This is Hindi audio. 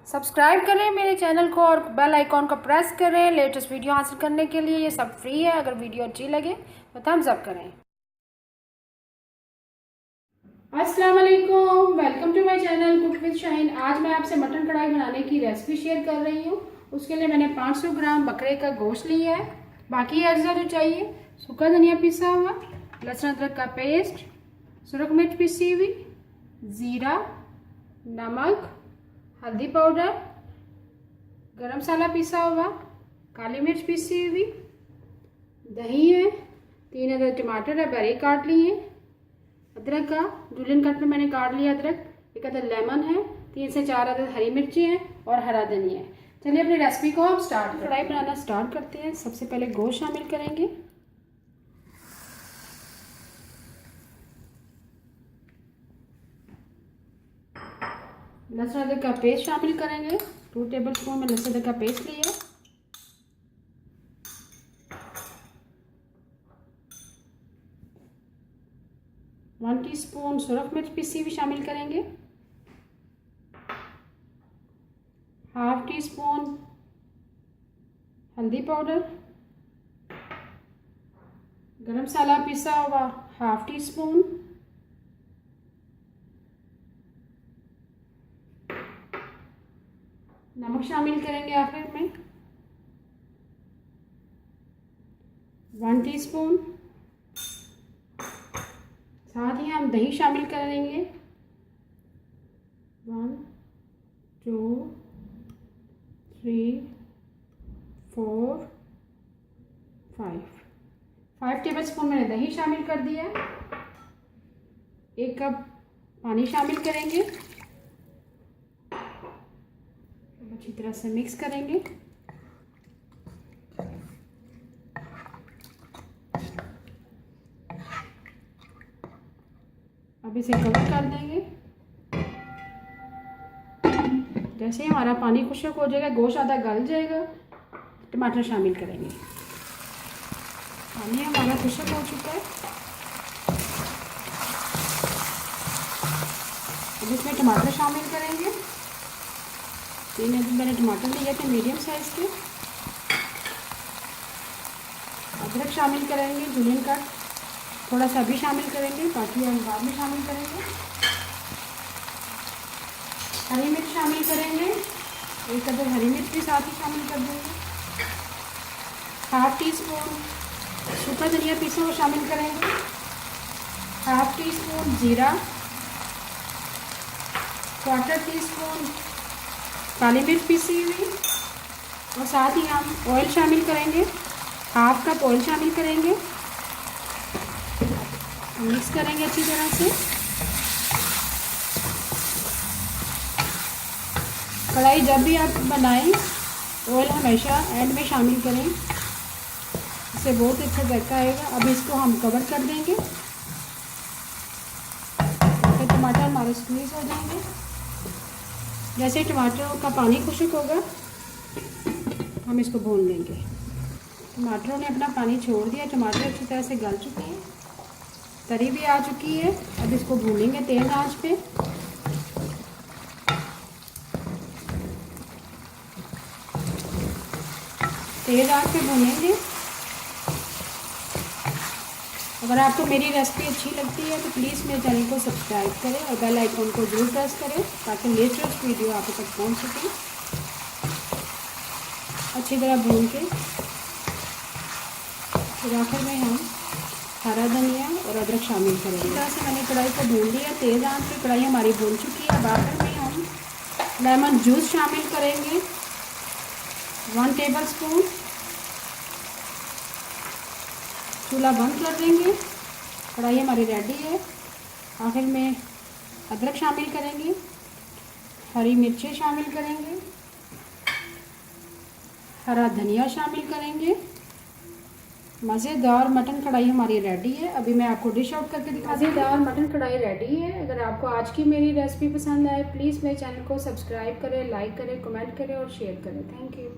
सब्सक्राइब करें मेरे चैनल को और बेल आइकॉन को प्रेस करें लेटेस्ट वीडियो हासिल करने के लिए। ये सब फ्री है। अगर वीडियो अच्छी लगे तो थम्स अप करें। अस्सलाम वालेकुम, welcome to my channel cook with Shaheen. आज मैं आपसे मटन कढ़ाई बनाने की रेसिपी शेयर कर रही हूँ। उसके लिए मैंने 500 ग्राम बकरे का गोश्त लिया है। बाकी अज्जा जो चाहिए, सूखा धनिया पिसा हुआ, लहसुन अदरक का पेस्ट, सुरख मिर्च पिसी हुई, ज़ीरा, नमक, हल्दी पाउडर, गरम मसाला पिसा हुआ, काली मिर्च पिसी हुई, दही है, 3 अदद टमाटर है बारीक काट लिए, अदरक का जूलियन कट में मैंने काट लिया अदरक, 1 अदद लेमन है, 3 से 4 अदद हरी मिर्ची हैं और हरा धनिया है। चलिए अपनी रेसिपी को हम कढ़ाई बनाना स्टार्ट करते हैं। सबसे पहले गोश्त शामिल करेंगे। लहसुन अदरक का पेस्ट शामिल करेंगे। 2 टेबल स्पून में लहसुन अदरक का पेस्ट लिया। वन टीस्पून सुरख मिर्च पिसी हुई शामिल करेंगे। हाफ टी स्पून हल्दी पाउडर, गरम मसाला पिसा हुआ हाफ टी स्पून, नमक शामिल करेंगे आखिर में 1 टीस्पून। साथ ही हम दही शामिल करेंगे 1 2 3 4 5 टेबल स्पून मैंने दही शामिल कर दिया है। 1 कप पानी शामिल करेंगे। अच्छी तरह से मिक्स करेंगे। अब इसे कवर कर देंगे। जैसे ही हमारा पानी खुश्क हो जाएगा, गोश्त आधा गल जाएगा, टमाटर शामिल करेंगे। पानी हमारा खुश्क हो चुका है। अब इसमें टमाटर शामिल करेंगे। 3 अदद मैंने टमाटर लिए थे मीडियम साइज़ के। अदरक शामिल करेंगे जूलियन कट, थोड़ा सा भी शामिल करेंगे, बाकी हम बाद में शामिल करेंगे। हरी मिर्च शामिल करेंगे। 1 अदद हरी मिर्च भी साथ ही शामिल कर देंगे। हाफ टी स्पून सूखा धनिया पिसा हुआ शामिल करेंगे। हाफ टी स्पून जीरा, 1/4 टीस्पून काली मिर्च पिसी हुई और साथ ही हम ऑयल शामिल करेंगे। हाफ कप ऑयल शामिल करेंगे। मिक्स करेंगे अच्छी तरह से। कढ़ाई जब भी आप बनाएं, ऑयल हमेशा एंड में शामिल करें, इससे बहुत अच्छा जायका आएगा। अब इसको हम कवर कर देंगे। फिर टमाटर हमारे स्क्वीज़ हो जाएंगे। जैसे टमाटरों का पानी खुश्क होगा, हम इसको भून लेंगे। टमाटरों ने अपना पानी छोड़ दिया, टमाटर अच्छी तरह से गल चुके हैं, तरी भी आ चुकी है। अब इसको भूनेंगे तेज़ आंच पे। तेज़ आंच पे भूनेंगे। अगर आपको मेरी रेसिपी अच्छी लगती है तो प्लीज़ मेरे चैनल को सब्सक्राइब करें और बेल आइकॉन को जरूर प्रेस करें ताकि लेटेस्ट वीडियो आप तक पहुंच सके। अच्छी तरह भून के फिर आखिर में हम हरा धनिया और अदरक शामिल करेंगे। इस तरह से मैंने कढ़ाई को भून लिया। तेज़ आंच पे कढ़ाई हमारी भून चुकी है। अब आखिर में हम लेमन जूस शामिल करेंगे 1 टेबल स्पून। चूल्हा बंद कर देंगे। कढ़ाई हमारी रेडी है। आखिर में अदरक शामिल करेंगे, हरी मिर्चें शामिल करेंगे, हरा धनिया शामिल करेंगे। मज़ेदार मटन कढ़ाई हमारी रेडी है। अभी मैं आपको डिश आउट करके दिखाती हूँ। मज़ेदार मटन कढ़ाई रेडी है। अगर आपको आज की मेरी रेसिपी पसंद आए, प्लीज़ मेरे चैनल को सब्सक्राइब करें, लाइक करें, कमेंट करें और शेयर करें। Thank you.